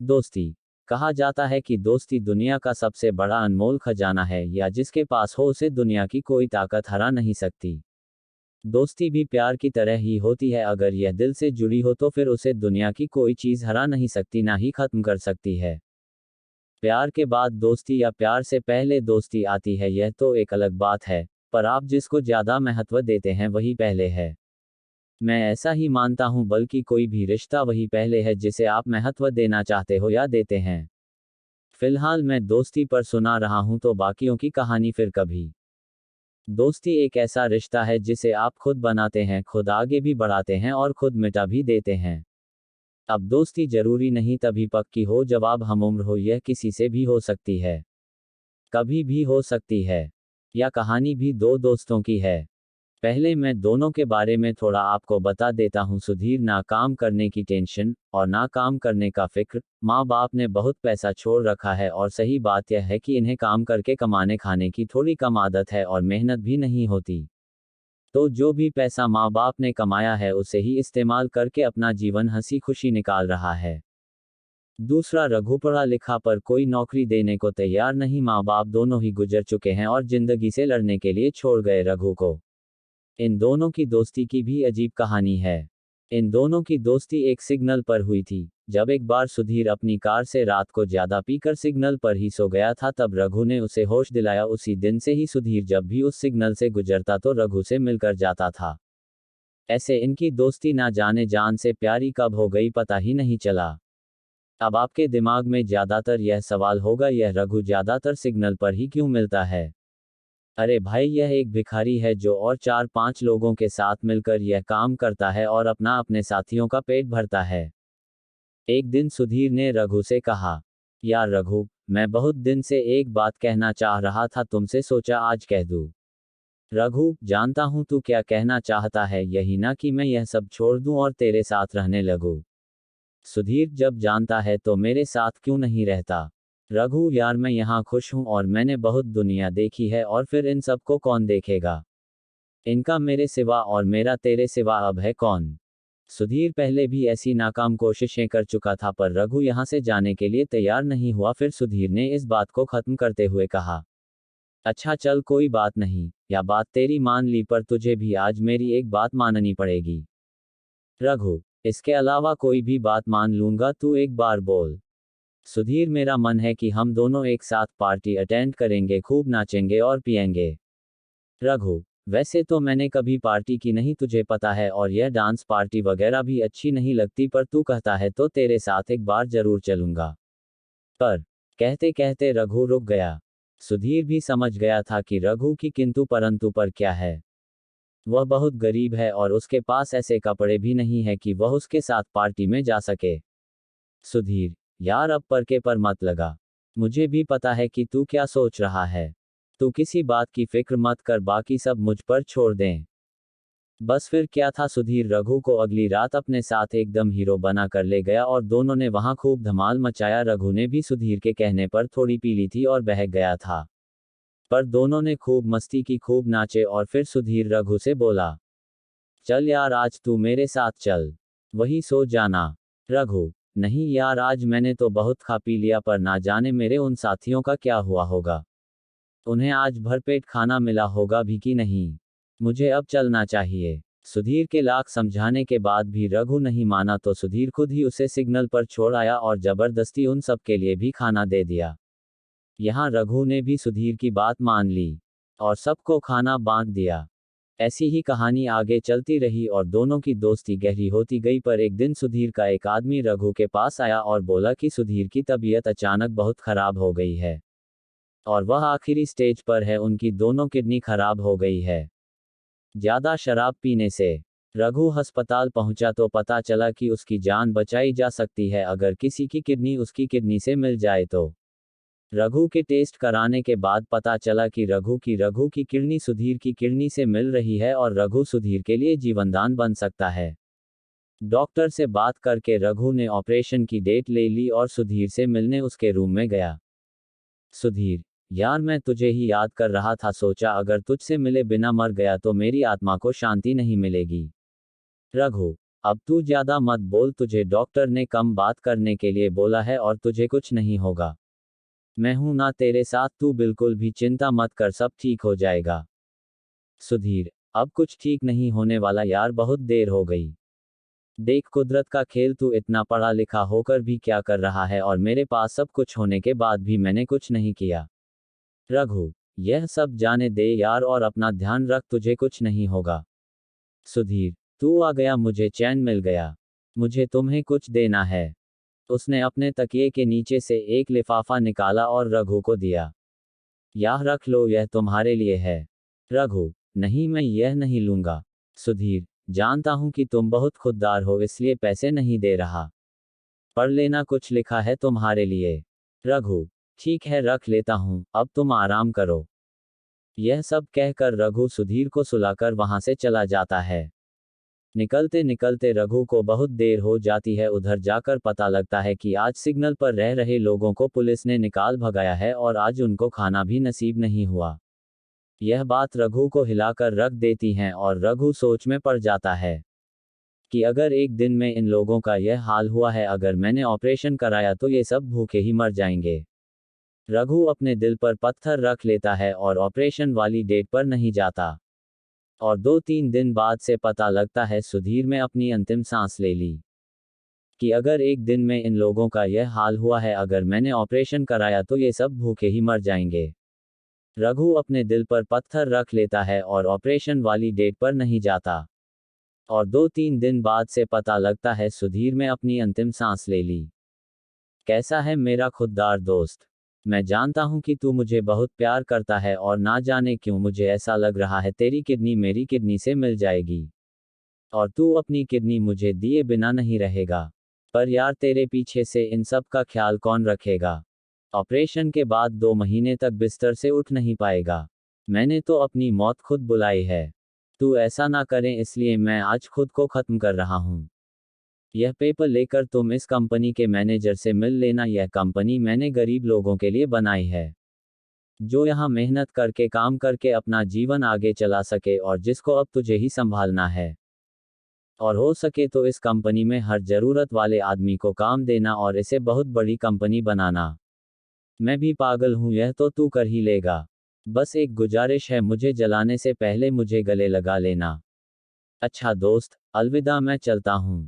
दोस्ती। कहा जाता है कि दोस्ती दुनिया का सबसे बड़ा अनमोल खजाना है, या जिसके पास हो उसे दुनिया की कोई ताकत हरा नहीं सकती। दोस्ती भी प्यार की तरह ही होती है, अगर यह दिल से जुड़ी हो तो फिर उसे दुनिया की कोई चीज हरा नहीं सकती, ना ही खत्म कर सकती है। प्यार के बाद दोस्ती या प्यार से पहले दोस्ती आती है, यह तो एक अलग बात है, पर आप जिसको ज्यादा महत्व देते हैं वही पहले है। मैं ऐसा ही मानता हूं, बल्कि कोई भी रिश्ता वही पहले है जिसे आप महत्व देना चाहते हो या देते हैं। फिलहाल मैं दोस्ती पर सुना रहा हूं, तो बाकियों की कहानी फिर कभी। दोस्ती एक ऐसा रिश्ता है जिसे आप खुद बनाते हैं, खुद आगे भी बढ़ाते हैं और खुद मिटा भी देते हैं। अब दोस्ती जरूरी नहीं तभी पक्की हो जब आप हमउम्र हो, यह किसी से भी हो सकती है, कभी भी हो सकती है। यह कहानी भी दो दोस्तों की है। पहले मैं दोनों के बारे में थोड़ा आपको बता देता हूँ। सुधीर, ना काम करने की टेंशन और ना काम करने का फिक्र। माँ बाप ने बहुत पैसा छोड़ रखा है, और सही बात यह है कि इन्हें काम करके कमाने खाने की थोड़ी कम आदत है और मेहनत भी नहीं होती। तो जो भी पैसा माँ बाप ने कमाया है उसे ही इस्तेमाल करके अपना जीवन हंसी खुशी निकाल रहा है। दूसरा, रघु पढ़ा लिखा पर कोई नौकरी देने को तैयार नहीं। माँ बाप दोनों ही गुजर चुके हैं और जिंदगी से लड़ने के लिए छोड़ गए रघु को। इन दोनों की दोस्ती की भी अजीब कहानी है। इन दोनों की दोस्ती एक सिग्नल पर हुई थी। जब एक बार सुधीर अपनी कार से रात को ज्यादा पीकर सिग्नल पर ही सो गया था, तब रघु ने उसे होश दिलाया। उसी दिन से ही सुधीर जब भी उस सिग्नल से गुजरता तो रघु से मिलकर जाता था। ऐसे इनकी दोस्ती ना जाने जान से प्यारी कब हो गई पता ही नहीं चला। अब आपके दिमाग में ज्यादातर यह सवाल होगा, यह रघु ज्यादातर सिग्नल पर ही क्यों मिलता है? अरे भाई, यह एक भिखारी है जो और 4-5 लोगों के साथ मिलकर यह काम करता है और अपने साथियों का पेट भरता है। एक दिन सुधीर ने रघु से कहा, यार रघु, मैं बहुत दिन से एक बात कहना चाह रहा था तुमसे, सोचा आज कह दूं। रघु, जानता हूं तू क्या कहना चाहता है, यही ना कि मैं यह सब छोड़ दूं और तेरे साथ रहने लगूं। सुधीर, जब जानता है तो मेरे साथ क्यों नहीं रहता? रघु, यार मैं यहाँ खुश हूँ और मैंने बहुत दुनिया देखी है, और फिर इन सबको कौन देखेगा? इनका मेरे सिवा और मेरा तेरे सिवा अब है कौन? सुधीर पहले भी ऐसी नाकाम कोशिशें कर चुका था, पर रघु यहाँ से जाने के लिए तैयार नहीं हुआ। फिर सुधीर ने इस बात को खत्म करते हुए कहा, अच्छा चल कोई बात नहीं, या बात तेरी मान ली, पर तुझे भी आज मेरी एक बात माननी पड़ेगी। रघु, इसके अलावा कोई भी बात मान लूंगा, तू एक बार बोल। सुधीर, मेरा मन है कि हम दोनों एक साथ पार्टी अटेंड करेंगे, खूब नाचेंगे और पिएंगे। रघु, वैसे तो मैंने कभी पार्टी की नहीं, तुझे पता है, और यह डांस पार्टी वगैरह भी अच्छी नहीं लगती, पर तू कहता है तो तेरे साथ एक बार जरूर चलूंगा। पर कहते कहते रघु रुक गया। सुधीर भी समझ गया था कि रघु की किंतु परंतु पर क्या है। वह बहुत गरीब है और उसके पास ऐसे कपड़े भी नहीं है कि वह उसके साथ पार्टी में जा सके। सुधीर, यार अब पर के पर मत लगा। मुझे भी पता है कि तू क्या सोच रहा है। तू किसी बात की फिक्र मत कर, बाकी सब मुझ पर छोड़ दें। बस फिर क्या था, सुधीर रघु को अगली रात अपने साथ एकदम हीरो बना कर ले गया और दोनों ने वहां खूब धमाल मचाया। रघु ने भी सुधीर के कहने पर थोड़ी पी ली थी और बहक गया था, पर दोनों ने खूब मस्ती की, खूब नाचे। और फिर सुधीर रघु से बोला, चल यार आज तू मेरे साथ चल, वही सो जाना। रघु, नहीं यार, आज मैंने तो बहुत खा पी लिया, पर ना जाने मेरे उन साथियों का क्या हुआ होगा। उन्हें आज भरपेट खाना मिला होगा भी कि नहीं। मुझे अब चलना चाहिए। सुधीर के लाख समझाने के बाद भी रघु नहीं माना, तो सुधीर खुद ही उसे सिग्नल पर छोड़ आया और जबरदस्ती उन सब के लिए भी खाना दे दिया। यहाँ रघु ने भी सुधीर की बात मान ली और सबको खाना बांट दिया। ऐसी ही कहानी आगे चलती रही और दोनों की दोस्ती गहरी होती गई। पर एक दिन सुधीर का एक आदमी रघु के पास आया और बोला कि सुधीर की तबीयत अचानक बहुत खराब हो गई है और वह आखिरी स्टेज पर है, उनकी दोनों किडनी खराब हो गई है ज्यादा शराब पीने से। रघु अस्पताल पहुंचा तो पता चला कि उसकी जान बचाई जा सकती है अगर किसी की किडनी उसकी किडनी से मिल जाए तो। रघु के टेस्ट कराने के बाद पता चला कि रघु की किडनी सुधीर की किडनी से मिल रही है और रघु सुधीर के लिए जीवनदान बन सकता है। डॉक्टर से बात करके रघु ने ऑपरेशन की डेट ले ली और सुधीर से मिलने उसके रूम में गया। सुधीर, यार मैं तुझे ही याद कर रहा था, सोचा अगर तुझसे मिले बिना मर गया तो मेरी आत्मा को शांति नहीं मिलेगी। रघु, अब तू ज्यादा मत बोल, तुझे डॉक्टर ने कम बात करने के लिए बोला है और तुझे कुछ नहीं होगा। मैं हूं ना तेरे साथ, तू बिल्कुल भी चिंता मत कर, सब ठीक हो जाएगा। सुधीर, अब कुछ ठीक नहीं होने वाला यार, बहुत देर हो गई। देख कुदरत का खेल, तू इतना पढ़ा लिखा होकर भी क्या कर रहा है और मेरे पास सब कुछ होने के बाद भी मैंने कुछ नहीं किया। रघु, यह सब जाने दे यार और अपना ध्यान रख, तुझे कुछ नहीं होगा। सुधीर, तू आ गया, मुझे चैन मिल गया। मुझे तुम्हें कुछ देना है। उसने अपने तकिए के नीचे से एक लिफाफा निकाला और रघु को दिया। यह रख लो, यह तुम्हारे लिए है। रघु, नहीं, मैं यह नहीं लूंगा। सुधीर, जानता हूं कि तुम बहुत खुददार हो इसलिए पैसे नहीं दे रहा। पढ़ लेना, कुछ लिखा है तुम्हारे लिए। रघु, ठीक है रख लेता हूं, अब तुम आराम करो। यह सब कहकर रघु सुधीर को सुलाकर वहां से चला जाता है। निकलते निकलते रघु को बहुत देर हो जाती है। उधर जाकर पता लगता है कि आज सिग्नल पर रह रहे लोगों को पुलिस ने निकाल भगाया है और आज उनको खाना भी नसीब नहीं हुआ। यह बात रघु को हिलाकर रख देती हैं और रघु सोच में पड़ जाता है कि अगर एक दिन में इन लोगों का यह हाल हुआ है, अगर मैंने ऑपरेशन कराया तो ये सब भूखे ही मर जाएंगे। रघु अपने दिल पर पत्थर रख लेता है और ऑपरेशन वाली डेट पर नहीं जाता। और 2-3 दिन बाद से पता लगता है सुधीर में अपनी अंतिम सांस ले ली कि अगर एक दिन में इन लोगों का यह हाल हुआ है, अगर मैंने ऑपरेशन कराया तो ये सब भूखे ही मर जाएंगे। रघु अपने दिल पर पत्थर रख लेता है और ऑपरेशन वाली डेट पर नहीं जाता। और 2-3 दिन बाद से पता लगता है सुधीर में अपनी अंतिम सांस ले ली। कैसा है मेरा खुददार दोस्त? मैं जानता हूं कि तू मुझे बहुत प्यार करता है और ना जाने क्यों मुझे ऐसा लग रहा है तेरी किडनी मेरी किडनी से मिल जाएगी और तू अपनी किडनी मुझे दिए बिना नहीं रहेगा। पर यार तेरे पीछे से इन सब का ख्याल कौन रखेगा? ऑपरेशन के बाद 2 महीने तक बिस्तर से उठ नहीं पाएगा। मैंने तो अपनी मौत खुद बुलाई है। तू ऐसा ना करें इसलिए मैं आज खुद को खत्म कर रहा हूं। यह पेपर लेकर तुम इस कंपनी के मैनेजर से मिल लेना। यह कंपनी मैंने गरीब लोगों के लिए बनाई है, जो यहाँ मेहनत करके काम करके अपना जीवन आगे चला सके और जिसको अब तुझे ही संभालना है। और हो सके तो इस कंपनी में हर जरूरत वाले आदमी को काम देना और इसे बहुत बड़ी कंपनी बनाना। मैं भी पागल हूं, यह तो तू कर ही लेगा। बस एक गुजारिश है, मुझे जलाने से पहले मुझे गले लगा लेना। अच्छा दोस्त, अलविदा, मैं चलता हूं।